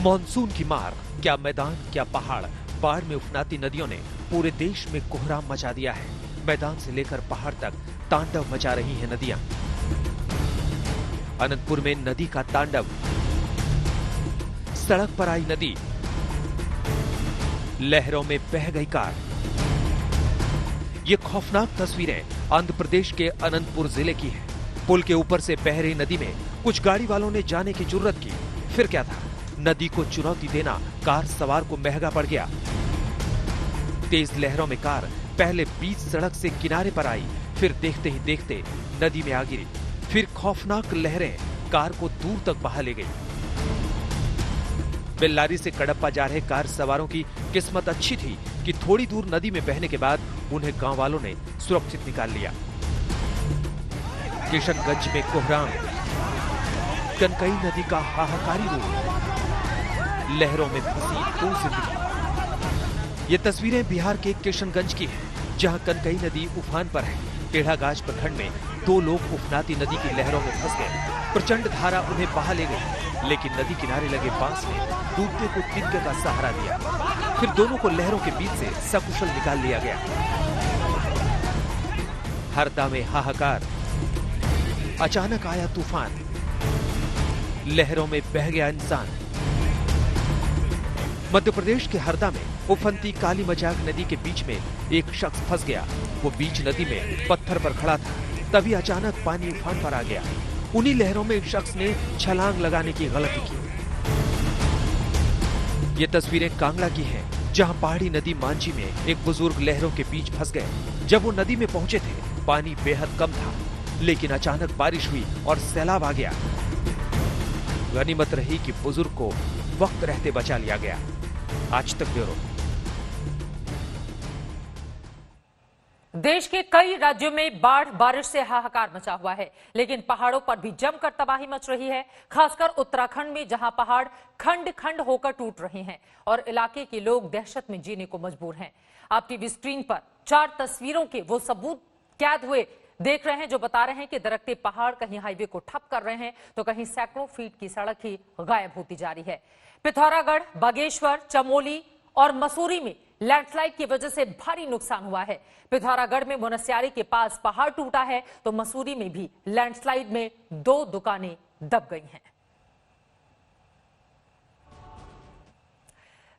Monsoon की मार, क्या मैदान क्या पहाड़, बाढ़ में उफनाती नदियों ने पूरे देश में कोहराम मचा दिया है। मैदान से लेकर पहाड़ तक तांडव मचा रही हैं नदियां। अनंतपुर में नदी का तांडव, सड़क पर आई नदी, लहरों में बह गई कार। ये खौफनाक तस्वीरें आंध्र प्रदेश के अनंतपुर जिले की है। पुल के ऊपर से बह रही नदी में कुछ गाड़ी वालों ने जाने की जुर्रत की। फिर क्या था, नदी को चुनौती देना कार सवार को महंगा पड़ गया। तेज लहरों में कार पहले बीच सड़क से किनारे पर आई, फिर देखते ही देखते नदी में आ गिरी। फिर खौफनाक लहरें कार को दूर तक बहा ले गई। बेल्लारी से कडप्पा जा रहे कार सवारों की किस्मत अच्छी थी कि थोड़ी दूर नदी में बहने के बाद उन्हें गांव वालों ने सुरक्षित निकाल लिया। किशनगंज में कोहराम, कनकई नदी का हाहाकारी रूप, लहरों में फंसी दो जिंदगी। ये तस्वीरें बिहार के किशनगंज की हैं, जहां कनकई नदी उफान पर है। टेढ़ागाछ प्रखंड में 2 लोग उफनाती नदी की लहरों में फंस गए। प्रचंड धारा उन्हें बहा ले गई, लेकिन नदी किनारे लगे बांस ने डूबते को तिनके का सहारा दिया। फिर दोनों को लहरों के बीच से सकुशल निकाल लिया गया। हरदा में हाहाकार, अचानक आया तूफान, लहरों में बह गया इंसान। मध्य प्रदेश के हरदा में उफनती काली मजाक नदी के बीच में एक शख्स फंस गया। वो बीच नदी में पत्थर पर खड़ा था, तभी अचानक पानी उफान पर आ गया। उन्हीं लहरों में एक शख्स ने छलांग लगाने की गलती की। ये तस्वीरें कांगड़ा की हैं, जहां पहाड़ी नदी मांझी में एक बुजुर्ग लहरों के बीच फंस गए। जब वो नदी में पहुंचे थे, पानी बेहद कम था, लेकिन अचानक बारिश हुई और सैलाब आ गया। गनीमत रही कि बुजुर्ग को वक्त रहते बचा लिया गया। आज तक ब्यूरो। देश के कई राज्यों में बाढ़ बारिश से हाहाकार मचा हुआ है, लेकिन पहाड़ों पर भी जमकर तबाही मच रही है। खासकर उत्तराखंड में, जहां पहाड़ खंड खंड होकर टूट रहे हैं और इलाके के लोग दहशत में जीने को मजबूर हैं। आप टीवी स्क्रीन पर 4 तस्वीरों के वो सबूत कैद हुए देख रहे हैं, जो बता रहे हैं कि दरकते पहाड़ कहीं हाईवे को ठप कर रहे हैं, तो कहीं सैकड़ों फीट की सड़क ही गायब होती जा रही है। पिथौरागढ़, बागेश्वर, चमोली और मसूरी में लैंडस्लाइड की वजह से भारी नुकसान हुआ है। पिथौरागढ़ में मुनस्यारी के पास पहाड़ टूटा है, तो मसूरी में भी लैंडस्लाइड में 2 दुकानें दब गई हैं।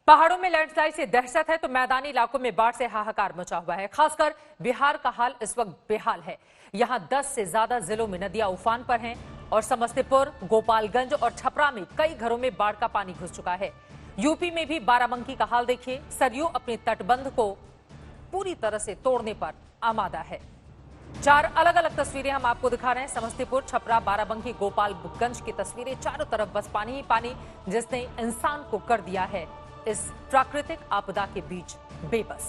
पहाड़ों में लैंडस्लाइड से दहशत है, तो मैदानी इलाकों में बाढ़ से हाहाकार मचा हुआ है। खासकर बिहार का हाल इस वक्त बेहाल है। यहां 10 से ज्यादा जिलों में नदियां उफान पर हैं और समस्तीपुर, गोपालगंज और छपरा में कई घरों में बाढ़ का पानी घुस चुका है। यूपी में भी बाराबंकी का हाल देखिए। सरयू अपने तटबंध को पूरी तरह से तोड़ने पर आमादा है। 4 अलग अलग तस्वीरें हम आपको दिखा रहे हैं। समस्तीपुर, छपरा, बाराबंकी, गोपालगंज की तस्वीरें। चारों तरफ बस पानी ही पानी, जिसने इंसान को कर दिया है इस प्राकृतिक आपदा के बीच बेबस।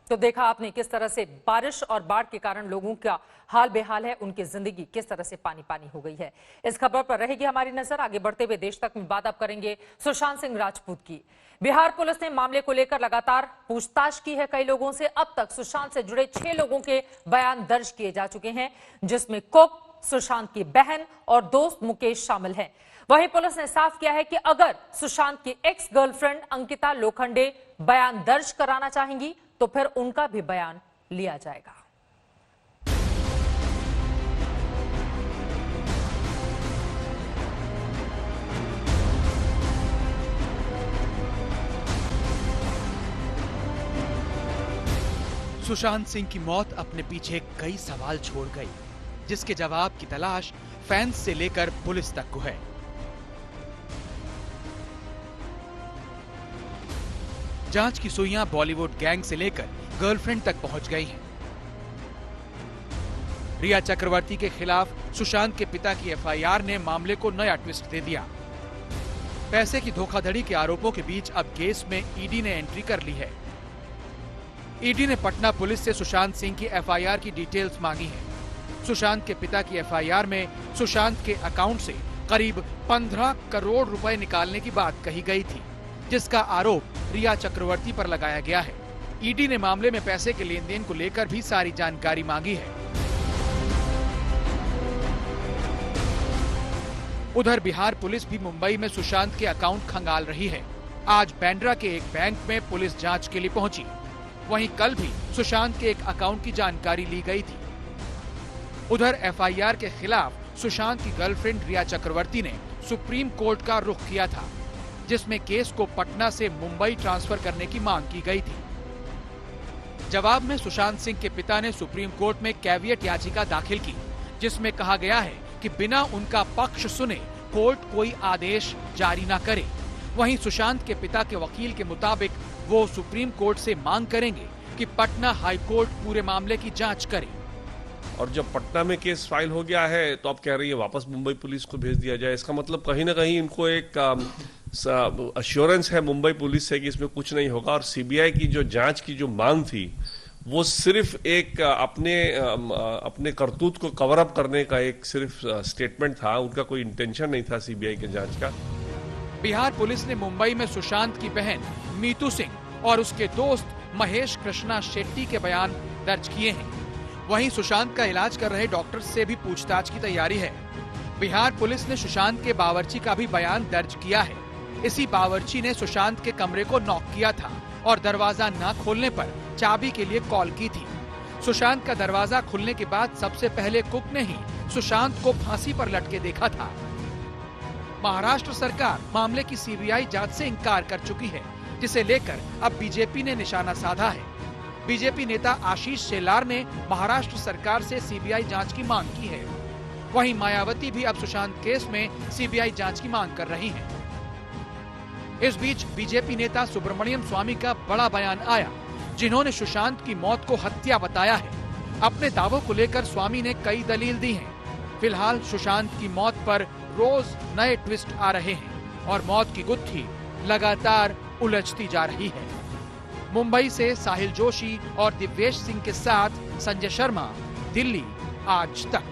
तो देखा आपने किस तरह से बारिश और बाढ़ के कारण लोगों का हाल बेहाल है, उनकी जिंदगी किस तरह से पानी पानी हो गई है। इस खबर पर रहेगी हमारी नजर। आगे बढ़ते हुए देश तक में बात अब करेंगे सुशांत सिंह राजपूत की। बिहार पुलिस ने मामले को लेकर लगातार पूछताछ की है कई लोगों से। अब तक सुशांत से जुड़े 6 लोगों के बयान दर्ज किए जा चुके हैं, जिसमें कुक, सुशांत की बहन और दोस्त मुकेश शामिल हैं। वहीं पुलिस ने साफ किया है कि अगर सुशांत की एक्स गर्लफ्रेंड अंकिता लोखंडे बयान दर्ज कराना चाहेंगी, तो फिर उनका भी बयान लिया जाएगा। सुशांत सिंह की मौत अपने पीछे कई सवाल छोड़ गई, जिसके जवाब की तलाश फैंस से लेकर पुलिस तक को है। जांच की सुइयां बॉलीवुड गैंग से लेकर गर्लफ्रेंड तक पहुंच गई हैं। रिया चक्रवर्ती के खिलाफ सुशांत के पिता की एफआईआर ने मामले को नया ट्विस्ट दे दिया। पैसे की धोखाधड़ी के आरोपों के बीच अब केस में ईडी ने एंट्री कर ली है। ईडी ने पटना पुलिस से सुशांत सिंह की एफआईआर की डिटेल्स मांगी है। सुशांत के पिता की एफआईआर में सुशांत के अकाउंट से करीब 15 करोड़ रुपए निकालने की बात कही गई थी, जिसका आरोप रिया चक्रवर्ती पर लगाया गया है। ईडी ने मामले में पैसे के लेन देन को लेकर भी सारी जानकारी मांगी है। उधर बिहार पुलिस भी मुंबई में सुशांत के अकाउंट खंगाल रही है। आज बांद्रा के एक बैंक में पुलिस जांच के लिए पहुंची। वहीं कल भी सुशांत के एक अकाउंट की जानकारी ली गई थी। उधर एफआईआर के खिलाफ सुशांत की गर्लफ्रेंड रिया चक्रवर्ती ने सुप्रीम कोर्ट का रुख किया था, जिसमें केस को पटना से मुंबई ट्रांसफर करने की मांग की गई थी। जवाब में सुशांत सिंह के पिता ने सुप्रीम कोर्ट में कैविएट याचिका दाखिल की, जिसमें कहा गया है कि बिना उनका पक्ष सुने कोर्ट कोई आदेश जारी न करे। वहीं सुशांत के पिता के वकील के मुताबिक वो सुप्रीम कोर्ट से मांग करेंगे कि पटना हाई कोर्ट पूरे मामले की जांच करे। और जब पटना में केस फाइल हो गया है तो अब कह रही है वापस मुंबई पुलिस को भेज दिया जाए। इसका मतलब कहीं ना कहीं इनको एक अश्योरेंस है मुंबई पुलिस से कि इसमें कुछ नहीं होगा। और सीबीआई की जो जांच की जो मांग थी वो सिर्फ एक अपने करतूत को कवर अप करने का एक सिर्फ स्टेटमेंट था। उनका कोई इंटेंशन नहीं था सीबीआई के जांच का। बिहार पुलिस ने मुंबई में सुशांत की बहन मीतू सिंह और उसके दोस्त महेश कृष्णा शेट्टी के बयान दर्ज किए हैं। वहीं सुशांत का इलाज कर रहे डॉक्टर से भी पूछताछ की तैयारी है। बिहार पुलिस ने सुशांत के बावर्ची का भी बयान दर्ज किया है। इसी बावर्ची ने सुशांत के कमरे को नॉक किया था और दरवाजा न खोलने पर चाबी के लिए कॉल की थी। सुशांत का दरवाजा खुलने के बाद सबसे पहले कुक ने ही सुशांत को फांसी पर लटके देखा था। महाराष्ट्र सरकार मामले की सीबीआई जांच से इंकार कर चुकी है, जिसे लेकर अब बीजेपी ने निशाना साधा है। बीजेपी नेता आशीष शेलार ने महाराष्ट्र सरकार से सीबीआई जांच की मांग की है। वहीं मायावती भी अब सुशांत केस में सीबीआई जांच की मांग कर रही हैं। इस बीच बीजेपी नेता सुब्रमण्यम स्वामी का बड़ा बयान आया, जिन्होंने सुशांत की मौत को हत्या बताया है। अपने दावों को लेकर स्वामी ने कई दलील दी हैं। फिलहाल सुशांत की मौत पर रोज नए ट्विस्ट आ रहे हैं और मौत की गुत्थी लगातार उलझती जा रही है। मुंबई से साहिल जोशी और दिव्येश सिंह के साथ संजय शर्मा, दिल्ली आज तक।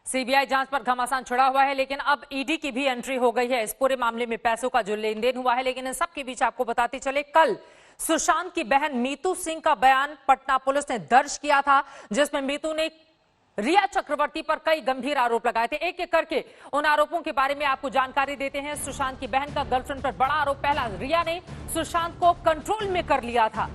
सीबीआई जांच पर घमासान छिड़ा हुआ है, लेकिन अब ईडी की भी एंट्री हो गई है इस पूरे मामले में, पैसों का जो लेन देन हुआ है। लेकिन इन सब के बीच आपको बताते चले, कल सुशांत की बहन मीतू सिंह का बयान पटना पुलिस ने दर्ज किया था, जिसमें मीतू ने रिया चक्रवर्ती पर कई गंभीर आरोप लगाए थे। एक एक करके उन आरोपों के बारे में आपको जानकारी देते हैं। सुशांत की बहन का गर्लफ्रेंड पर बड़ा आरोप। पहला, रिया ने सुशांत को कंट्रोल में कर लिया था,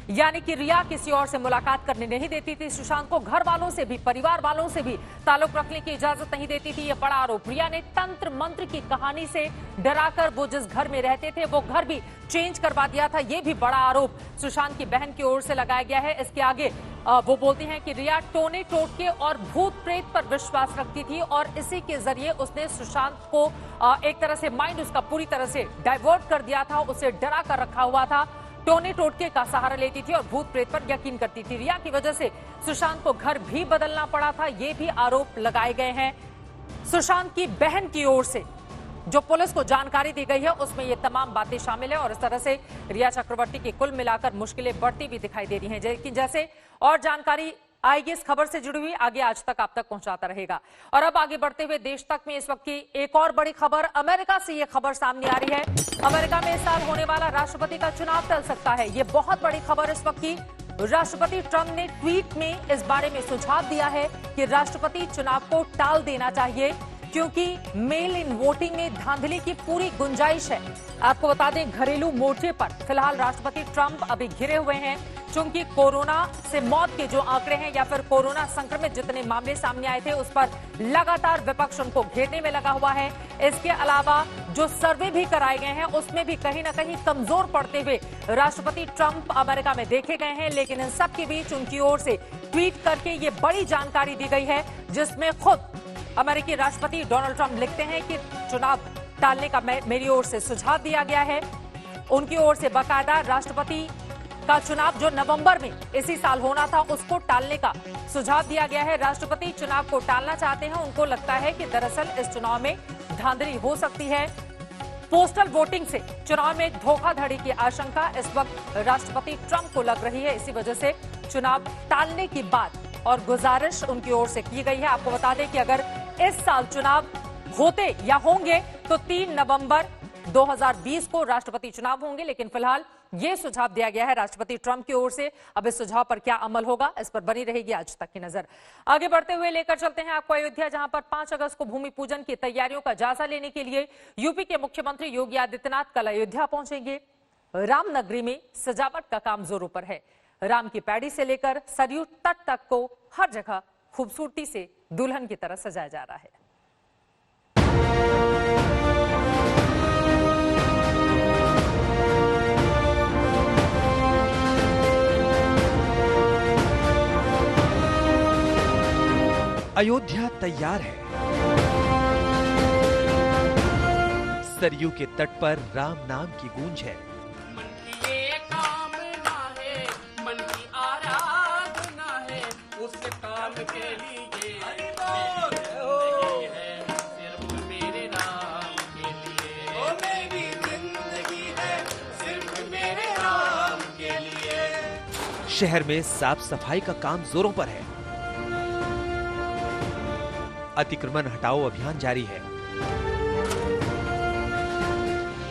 यानी कि रिया किसी और से मुलाकात करने नहीं देती थी। सुशांत को घर वालों से भी, परिवार वालों से भी ताल्लुक रखने की इजाजत नहीं देती थी। यह बड़ा आरोप। रिया ने तंत्र मंत्र की कहानी से डराकर वो जिस घर में रहते थे वो घर भी चेंज करवा दिया था। यह भी बड़ा आरोप सुशांत की बहन की ओर से लगाया गया है। इसके आगे वो बोलती हैं कि रिया टोने टोटके और भूत प्रेत पर विश्वास रखती थी और इसी के जरिए उसने सुशांत को एक तरह से माइंड उसका पूरी तरह से डाइवर्ट कर दिया था, उसे डरा कर रखा हुआ था, टोने टोटके का सहारा लेती थी और भूत प्रेत पर यकीन करती थी। रिया की वजह से सुशांत को घर भी बदलना पड़ा था। ये भी आरोप लगाए गए हैं। सुशांत की बहन की ओर से जो पुलिस को जानकारी दी गई है उसमें ये तमाम बातें शामिल है और इस तरह से रिया चक्रवर्ती की कुल मिलाकर मुश्किलें बढ़ती भी दिखाई दे रही हैं। लेकिन जैसे और जानकारी आएगी इस खबर से जुड़ी हुई, आगे आज तक आप तक पहुंचाता रहेगा। और अब आगे बढ़ते हुए देश तक में इस वक्त की एक और बड़ी खबर, अमेरिका से ये खबर सामने आ रही है। अमेरिका में इस साल होने वाला राष्ट्रपति का चुनाव टल सकता है। ये बहुत बड़ी खबर इस वक्त की। राष्ट्रपति ट्रंप ने ट्वीट में इस बारे में सुझाव दिया है कि राष्ट्रपति चुनाव को टाल देना चाहिए, क्योंकि मेल इन वोटिंग में धांधली की पूरी गुंजाइश है। आपको बता दें, घरेलू मोर्चे पर फिलहाल राष्ट्रपति ट्रंप अभी घिरे हुए हैं, क्योंकि कोरोना से मौत के जो आंकड़े हैं या फिर कोरोना संक्रमित जितने मामले सामने आए थे उस पर लगातार विपक्ष उनको घेरने में लगा हुआ है। इसके अलावा जो सर्वे भी कराए गए हैं उसमें भी कहीं ना कहीं कमजोर पड़ते हुए राष्ट्रपति ट्रंप अमेरिका में देखे गए हैं। लेकिन इन सब के बीच उनकी ओर से ट्वीट करके ये बड़ी जानकारी दी गई है, जिसमें खुद अमेरिकी राष्ट्रपति डोनाल्ड ट्रंप लिखते हैं कि चुनाव टालने का मेरी ओर से सुझाव दिया गया है। उनकी ओर से बाकायदा राष्ट्रपति का चुनाव जो नवंबर में इसी साल होना था उसको टालने का सुझाव दिया गया है। राष्ट्रपति चुनाव को टालना चाहते हैं। उनको लगता है कि दरअसल इस चुनाव में धांधली हो सकती है। पोस्टल वोटिंग से चुनाव में धोखाधड़ी की आशंका इस वक्त राष्ट्रपति ट्रंप को लग रही है। इसी वजह से चुनाव टालने की बात और गुजारिश उनकी ओर से की गई है। आपको बता दें कि अगर इस साल चुनाव होते या होंगे तो 3 नवंबर 2020 को राष्ट्रपति चुनाव होंगे, लेकिन फिलहाल ये सुझाव दिया गया है राष्ट्रपति ट्रंप की ओर से। अब इस सुझाव पर क्या अमल होगा, इस पर बनी रहेगी आज तक की नजर। आगे बढ़ते हुए लेकर चलते हैं आपको अयोध्या, जहां पर 5 अगस्त को भूमि पूजन की तैयारियों का जायजा लेने के लिए यूपी के मुख्यमंत्री योगी आदित्यनाथ कल अयोध्या पहुंचेंगे। रामनगरी में सजावट का काम जोरों पर है। राम की पैड़ी से लेकर सरयू तट तक को हर जगह खूबसूरती से दुल्हन की तरह सजाया जा रहा है। अयोध्या तैयार है। सरयू के तट पर राम नाम की गूंज है। मन की ये कामना है, मन की आराधना है, उस काम के लिए सिर्फ मेरे नाम के लिए। ओ मेरी जिंदगी है सिर्फ मेरे नाम के लिए। शहर में साफ सफाई का काम जोरों पर है। अतिक्रमण हटाओ अभियान जारी है।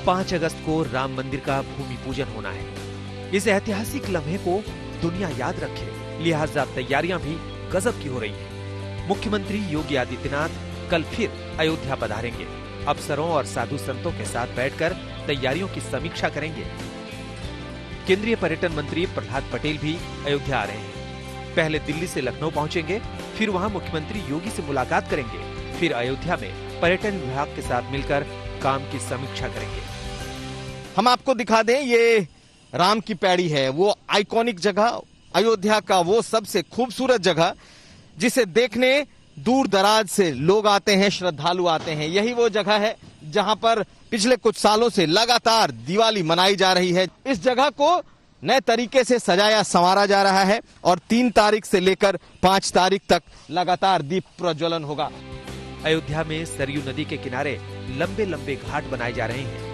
5 अगस्त को राम मंदिर का भूमि पूजन होना है। इस ऐतिहासिक लम्हे को दुनिया याद रखे, लिहाजा तैयारियां भी गजब की हो रही हैं। मुख्यमंत्री योगी आदित्यनाथ कल फिर अयोध्या पधारेंगे। अफसरों और साधु संतों के साथ बैठकर तैयारियों की समीक्षा करेंगे। केंद्रीय पर्यटन मंत्री प्रहलाद पटेल भी अयोध्या आ रहे हैं। पहले दिल्ली से लखनऊ पहुंचेंगे, फिर वहां मुख्यमंत्री योगी से मुलाकात करेंगे, फिर अयोध्या में पर्यटन विभाग के साथ मिलकर काम की समीक्षा करेंगे। हम आपको दिखा दें, ये राम की पैड़ी है, वो आइकॉनिक जगह, अयोध्या का वो सबसे खूबसूरत जगह जिसे देखने दूर दराज से लोग आते हैं, श्रद्धालु आते हैं। यही वो जगह है जहां पर पिछले कुछ सालों से लगातार दिवाली मनाई जा रही है। इस जगह को नए तरीके से सजाया संवारा जा रहा है और 3 तारीख से लेकर 5 तारीख तक लगातार दीप प्रज्वलन होगा। अयोध्या में सरयू नदी के किनारे लंबे लंबे घाट बनाए जा रहे हैं।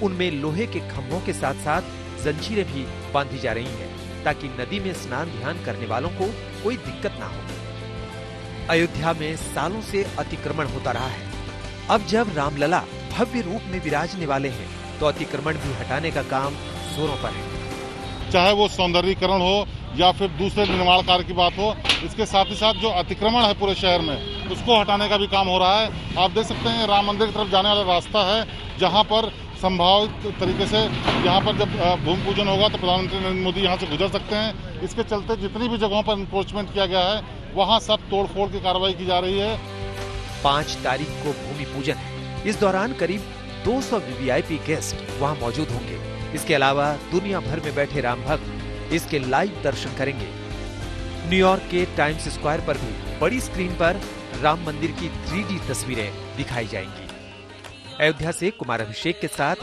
उनमें लोहे के खंभों के साथ साथ जंजीरें भी बांधी जा रही हैं, ताकि नदी में स्नान ध्यान करने वालों को कोई दिक्कत ना हो। अयोध्या में सालों से अतिक्रमण होता रहा है। अब जब रामलला भव्य रूप में विराजने वाले हैं, तो अतिक्रमण भी हटाने का काम जोरों पर है। चाहे वो सौंदर्यीकरण हो या फिर दूसरे निर्माण कार्य की बात हो, इसके साथ ही साथ जो अतिक्रमण है पूरे शहर में, उसको हटाने का भी काम हो रहा है। आप देख सकते हैं राम मंदिर की तरफ जाने वाला रास्ता है, जहां पर संभावित तरीके से यहाँ पर जब भूमि पूजन होगा तो प्रधानमंत्री नरेंद्र मोदी यहाँ से गुजर सकते हैं। इसके चलते जितनी भी जगहों पर इंक्रोचमेंट किया गया है, वहाँ सब तोड़फोड़ की कार्रवाई की जा रही है। 5 तारीख को भूमि पूजन है। इस दौरान करीब 200 वीवीआईपी गेस्ट वहां मौजूद होंगे। इसके अलावा दुनिया भर में बैठे राम भक्त इसके लाइव दर्शन करेंगे। न्यूयॉर्क के टाइम्स स्क्वायर पर भी बड़ी स्क्रीन पर राम मंदिर की 3D तस्वीरें दिखाई जाएंगी। अयोध्या से कुमार अभिषेक के साथ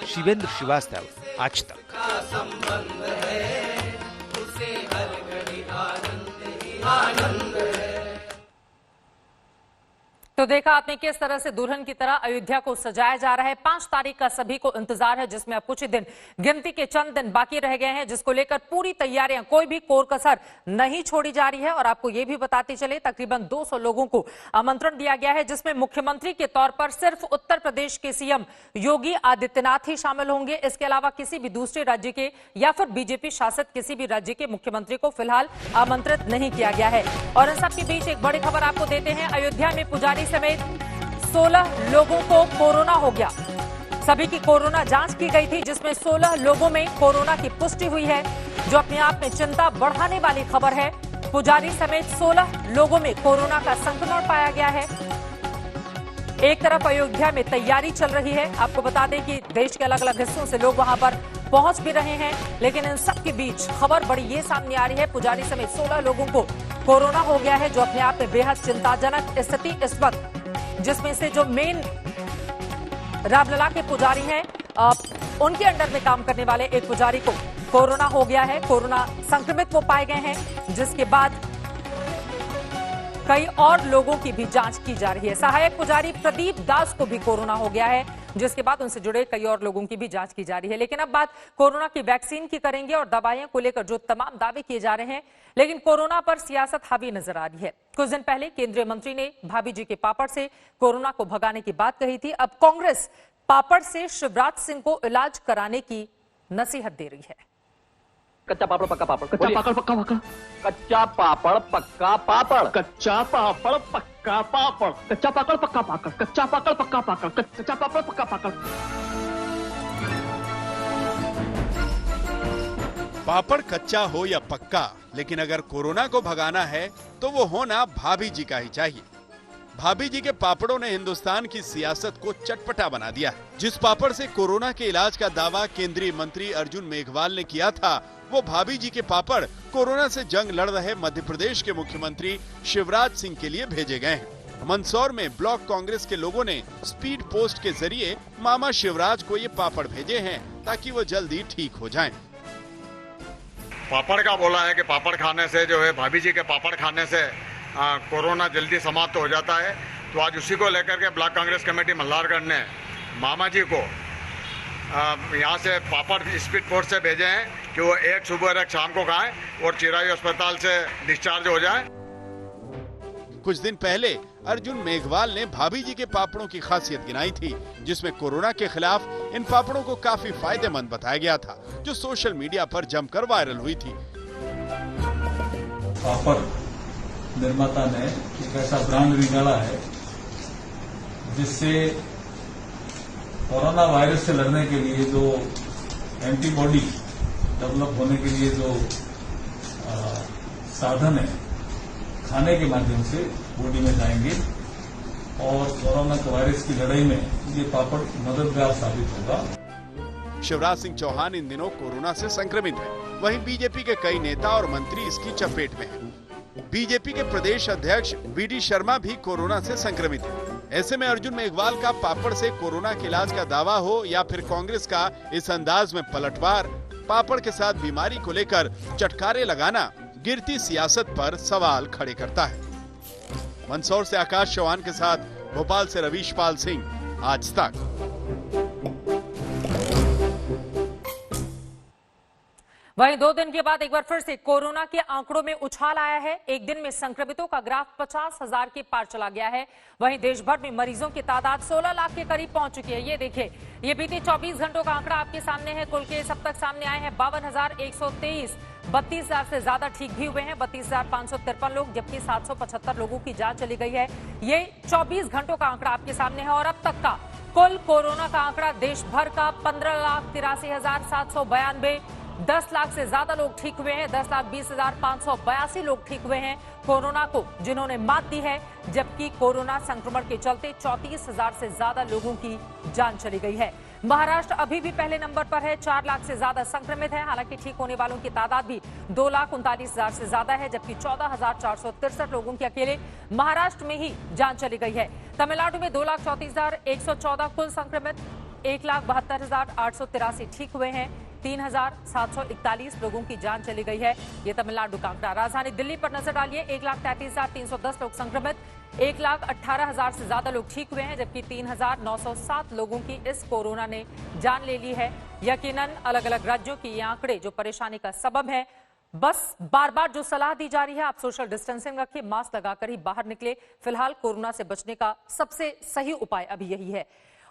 शिवेंद्र श्रीवास्तव, आज तक। तो देखा आपने किस तरह से दुल्हन की तरह अयोध्या को सजाया जा रहा है। 5 तारीख का सभी को इंतजार है, जिसमें अब कुछ ही दिन, गिनती के चंद दिन बाकी रह गए हैं, जिसको लेकर पूरी तैयारियां, कोई भी कोर कसर नहीं छोड़ी जा रही है। और आपको ये भी बताते चले, तकरीबन 200 लोगों को आमंत्रण दिया गया है, जिसमें मुख्यमंत्री के तौर पर सिर्फ उत्तर प्रदेश के सीएम योगी आदित्यनाथ ही शामिल होंगे। इसके अलावा किसी भी दूसरे राज्य के या फिर बीजेपी शासित किसी भी राज्य के मुख्यमंत्री को फिलहाल आमंत्रित नहीं किया गया है। और इन सबके बीच एक बड़ी खबर आपको देते हैं। अयोध्या में पुजारी समेत 16 लोगों को कोरोना हो गया। सभी की कोरोना जांच की गई थी, जिसमें 16 लोगों में कोरोना की पुष्टि हुई है, जो अपने आप में चिंता बढ़ाने वाली खबर है। पुजारी समेत 16 लोगों में कोरोना का संक्रमण पाया गया है। एक तरफ अयोध्या में तैयारी चल रही है। आपको बता दें कि देश के अलग अलग हिस्सों से लोग वहां पर पहुंच भी रहे हैं, लेकिन इन सब के बीच खबर बड़ी ये सामने आ रही है, पुजारी समेत 16 लोगों को कोरोना हो गया है, जो अपने आप में बेहद चिंताजनक स्थिति इस वक्त, जिसमें से जो मेन रामलला के पुजारी हैं, उनके अंडर में काम करने वाले एक पुजारी को कोरोना हो गया है। कोरोना संक्रमित वो पाए गए हैं, जिसके बाद कई और लोगों की भी जांच की जा रही है। सहायक पुजारी प्रदीप दास को भी कोरोना हो गया है। जिसके बाद उनसे जुड़े कई और लोगों की भी जांच की जा रही है। लेकिन अब बात कोरोना की वैक्सीन की करेंगे और दवाइयों को लेकर जो तमाम दावे किए जा रहे हैं, लेकिन कोरोना पर सियासत हावी नजर आ रही है। कुछ दिन पहले केंद्रीय मंत्री ने भाभी जी के पापड़ से कोरोना को भगाने की बात कही थी। अब कांग्रेस पापड़ से शिवराज सिंह को इलाज कराने की नसीहत दे रही है। कच्चा पापड़ पक्का पापड़, कच्चा पापड़ पक्का पापड़, कच्चा पापड़ पक्का पापड़, कच्चा पापड़ पक्का पापड़, कच्चा पापड़ पक्का पापड़, कच्चा पापड़ पक्का पापड़, कच्चा पापड़ पक्का पापड़। पापड़ कच्चा हो या पक्का, लेकिन अगर कोरोना को भगाना है तो वो होना भाभी जी का ही चाहिए। भाभी जी के पापड़ों ने हिंदुस्तान की सियासत को चटपटा बना दिया। जिस पापड़ से कोरोना के इलाज का दावा केंद्रीय मंत्री अर्जुन मेघवाल ने किया था, वो भाभी जी के पापड़ कोरोना से जंग लड़ रहे मध्य प्रदेश के मुख्यमंत्री शिवराज सिंह के लिए भेजे गए हैं। मंदसौर में ब्लॉक कांग्रेस के लोगों ने स्पीड पोस्ट के जरिए मामा शिवराज को ये पापड़ भेजे हैं ताकि वो जल्दी ठीक हो जाएं। पापड़ का बोला है कि पापड़ खाने से जो है, भाभी जी के पापड़ खाने से कोरोना जल्दी समाप्त हो जाता है। तो आज उसी को लेकर के ब्लॉक कांग्रेस कमेटी मल्हारगढ़ ने मामा जी को यहाँ से पापड़ स्पीड पोस्ट से भेजे हैं कि वो एक सुबह एक शाम को खाएं और चिरायु अस्पताल से डिस्चार्ज हो जाएं। कुछ दिन पहले अर्जुन मेघवाल ने भाभी जी के पापड़ों की खासियत गिनाई थी, जिसमें कोरोना के खिलाफ इन पापड़ों को काफी फायदेमंद बताया गया था, जो सोशल मीडिया पर जमकर वायरल हुई थी। पापड़ निर्माता ने एक ऐसा ब्रांड निकाला है जिससे कोरोना वायरस से लड़ने के लिए जो एंटीबॉडी डेवलप होने के लिए जो साधन है, खाने के माध्यम से बॉडी में जाएंगे और कोरोना वायरस की लड़ाई में ये पापड़ मददगार साबित होगा। शिवराज सिंह चौहान इन दिनों कोरोना से संक्रमित हैं। वहीं बीजेपी के कई नेता और मंत्री इसकी चपेट में हैं। बीजेपी के प्रदेश अध्यक्ष वीडी शर्मा भी कोरोना से संक्रमित हैं। ऐसे में अर्जुन मेघवाल का पापड़ से कोरोना के इलाज का दावा हो या फिर कांग्रेस का इस अंदाज में पलटवार, पापड़ के साथ बीमारी को लेकर चटकारे लगाना गिरती सियासत पर सवाल खड़े करता है। मंदसौर से आकाश चौहान के साथ भोपाल से रवीश पाल सिंह, आज तक। वहीं 2 दिन के बाद एक बार फिर से कोरोना के आंकड़ों में उछाल आया है। एक दिन में संक्रमितों का ग्राफ 50,000 के पार चला गया है। वहीं देश भर में मरीजों की तादाद 16 लाख के करीब पहुंच चुकी है। ये देखिए, ये बीते 24 घंटों का आंकड़ा आपके सामने है। कुल केस अब तक सामने आए हैं 52,123। 32,000 से ज्यादा ठीक भी हुए हैं, 32,553 लोग, जबकि 775 लोगों की जांच चली गई है। ये 24 घंटों का आंकड़ा आपके सामने है। और अब तक का कुल कोरोना का आंकड़ा देश भर का 15,83,792। 10 लाख से ज्यादा लोग ठीक हुए हैं। 10,20,582 लोग ठीक हुए हैं कोरोना को, जिन्होंने मात दी है, जबकि कोरोना संक्रमण के चलते 34,000 से ज्यादा लोगों की जान चली गई है। महाराष्ट्र अभी भी पहले नंबर पर है, 4 लाख से ज्यादा संक्रमित है। हालांकि ठीक होने वालों की तादाद भी 2,39,000 से ज्यादा है, जबकि 14,463 लोगों की अकेले महाराष्ट्र में ही जान चली गई है। तमिलनाडु में 2,34,114 कुल संक्रमित, 1,72,883 ठीक हुए हैं। 3,741 लोगों की जान चली गई है। ये तमिलनाडु का आंकड़ा। राजधानी दिल्ली पर नजर डालिए, 1,33,310 लोग संक्रमित, 1,18,000 से ज्यादा लोग ठीक हुए हैं, जबकि 3,907 लोगों की इस कोरोना ने जान ले ली है। यकीनन अलग अलग राज्यों के ये आंकड़े जो परेशानी का सबब है। बस बार बार जो सलाह दी जा रही है, आप सोशल डिस्टेंसिंग रखिए, मास्क लगाकर ही बाहर निकले। फिलहाल कोरोना से बचने का सबसे सही उपाय अभी यही है।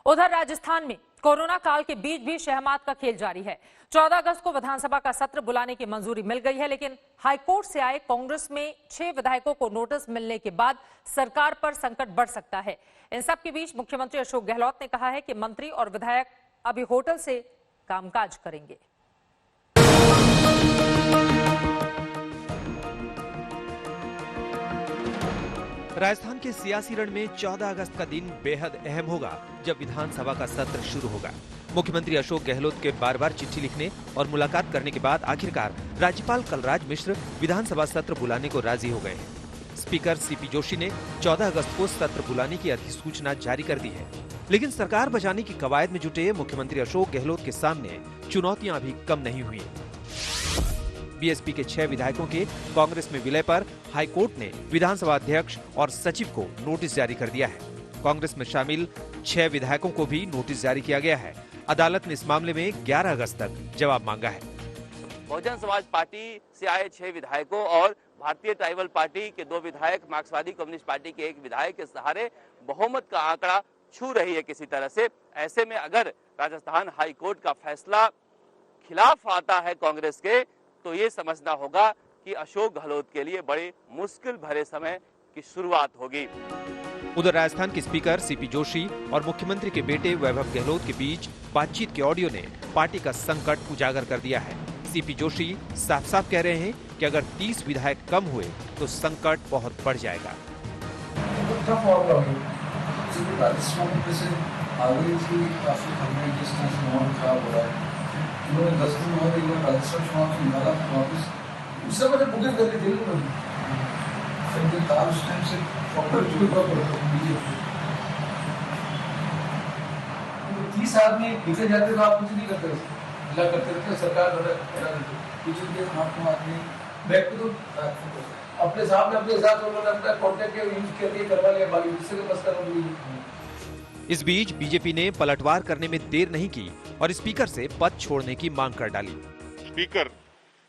उधर राजस्थान में कोरोना काल के बीच भी शहमात का खेल जारी है। 14 अगस्त को विधानसभा का सत्र बुलाने की मंजूरी मिल गई है, लेकिन हाईकोर्ट से आए कांग्रेस में 6 विधायकों को नोटिस मिलने के बाद सरकार पर संकट बढ़ सकता है। इन सब के बीच मुख्यमंत्री अशोक गहलोत ने कहा है कि मंत्री और विधायक अभी होटल से कामकाज करेंगे। राजस्थान के सियासी रण में 14 अगस्त का दिन बेहद अहम होगा, जब विधानसभा का सत्र शुरू होगा। मुख्यमंत्री अशोक गहलोत के बार बार चिट्ठी लिखने और मुलाकात करने के बाद आखिरकार राज्यपाल कलराज मिश्र विधानसभा सत्र बुलाने को राजी हो गए हैं। स्पीकर सीपी जोशी ने 14 अगस्त को सत्र बुलाने की अधिसूचना जारी कर दी है, लेकिन सरकार बचाने की कवायद में जुटे मुख्यमंत्री अशोक गहलोत के सामने चुनौतियां अभी कम नहीं हुई। बीएसपी के 6 विधायकों के कांग्रेस में विलय पर हाईकोर्ट ने विधानसभा अध्यक्ष और सचिव को नोटिस जारी कर दिया है। कांग्रेस में शामिल 6 विधायकों को भी नोटिस जारी किया गया है। अदालत ने इस मामले में 11 अगस्त तक जवाब मांगा है। बहुजन समाज पार्टी से आए 6 विधायकों और भारतीय ट्राइबल पार्टी के 2 विधायक, मार्क्सवादी कम्युनिस्ट पार्टी के 1 विधायक के सहारे बहुमत का आंकड़ा छू रही है किसी तरह से। ऐसे में अगर राजस्थान हाई कोर्ट का फैसला खिलाफ आता है कांग्रेस के, तो ये समझना होगा कि अशोक गहलोत के लिए बड़े मुश्किल भरे समय की शुरुआत होगी। उधर राजस्थान के स्पीकर सीपी जोशी और मुख्यमंत्री के बेटे वैभव गहलोत के बीच बातचीत के ऑडियो ने पार्टी का संकट उजागर कर दिया है। सीपी जोशी साफ साफ कह रहे हैं कि अगर 30 विधायक कम हुए तो संकट बहुत बढ़ जाएगा। तीस आदमी पीछे जाते तो आप कुछ नहीं करते, करते सरकार बैक तो अपने सामने अपने साथ उन्होंने कॉन्टेक्ट यूज करके करवा लिया, बाकी किसी के पास करवा। इस बीच बीजेपी ने पलटवार करने में देर नहीं की और स्पीकर से पद छोड़ने की मांग कर डाली। स्पीकर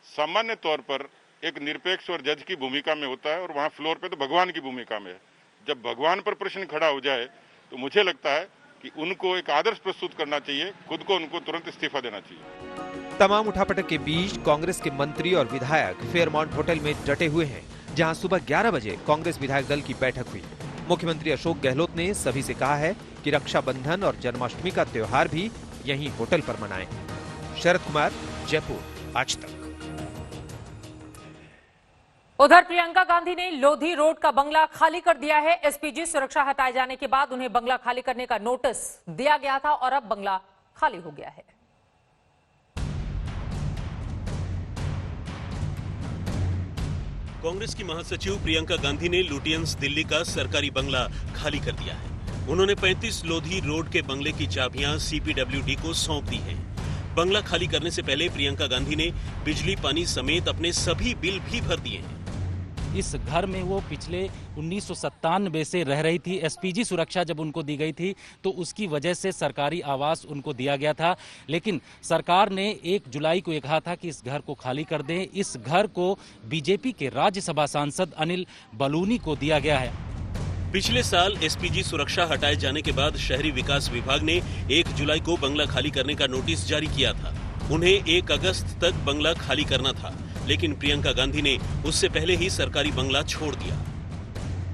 सामान्य तौर पर एक निरपेक्ष और जज की भूमिका में होता है और वहाँ फ्लोर पे तो भगवान की भूमिका में है। जब भगवान पर प्रश्न खड़ा हो जाए तो मुझे लगता है कि उनको एक आदर्श प्रस्तुत करना चाहिए, खुद को उनको तुरंत इस्तीफा देना चाहिए। तमाम उठापटक के बीच कांग्रेस के मंत्री और विधायक फेयरमाउंट होटल में डटे हुए हैं, जहां सुबह 11 बजे कांग्रेस विधायक दल की बैठक हुई। मुख्यमंत्री अशोक गहलोत ने सभी से कहा है कि रक्षाबंधन और जन्माष्टमी का त्योहार भी यहीं होटल पर मनाएं। शरद कुमार, जयपुर, आज तक। उधर प्रियंका गांधी ने लोधी रोड का बंगला खाली कर दिया है। एसपीजी सुरक्षा हटाए जाने के बाद उन्हें बंगला खाली करने का नोटिस दिया गया था और अब बंगला खाली हो गया है। कांग्रेस की महासचिव प्रियंका गांधी ने लुटियंस दिल्ली का सरकारी बंगला खाली कर दिया है। उन्होंने 35 लोधी रोड के बंगले की चाबियां सीपीडब्ल्यूडी को सौंप दी हैं। बंगला खाली करने से पहले प्रियंका गांधी ने बिजली पानी समेत अपने सभी बिल भी भर दिए हैं। इस घर में वो पिछले 1997 से रह रही थी। एसपीजी सुरक्षा जब उनको दी गई थी तो उसकी वजह से सरकारी आवास उनको दिया गया था, लेकिन सरकार ने 1 जुलाई को ये कहा था कि इस घर को खाली कर दें। इस घर को बीजेपी के राज्यसभा सांसद अनिल बलूनी को दिया गया है। पिछले साल एसपीजी सुरक्षा हटाए जाने के बाद शहरी विकास विभाग ने 1 जुलाई को बंगला खाली करने का नोटिस जारी किया था। उन्हें 1 अगस्त तक बंगला खाली करना था, लेकिन प्रियंका गांधी ने उससे पहले ही सरकारी बंगला छोड़ दिया।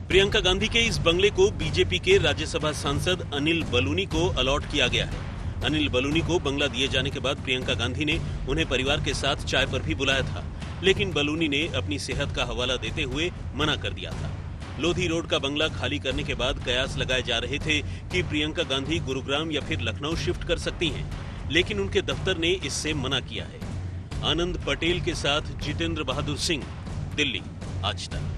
प्रियंका गांधी के इस बंगले को बीजेपी के राज्यसभा सांसद अनिल बलूनी को अलॉट किया गया है। अनिल बलूनी को बंगला दिए जाने के बाद प्रियंका गांधी ने उन्हें परिवार के साथ चाय पर भी बुलाया था, लेकिन बलूनी ने अपनी सेहत का हवाला देते हुए मना कर दिया था। लोधी रोड का बंगला खाली करने के बाद कयास लगाए जा रहे थे कि प्रियंका गांधी गुरुग्राम या फिर लखनऊ शिफ्ट कर सकती हैं, लेकिन उनके दफ्तर ने इससे मना किया है। आनंद पटेल के साथ जितेंद्र बहादुर सिंह, दिल्ली, आज तक।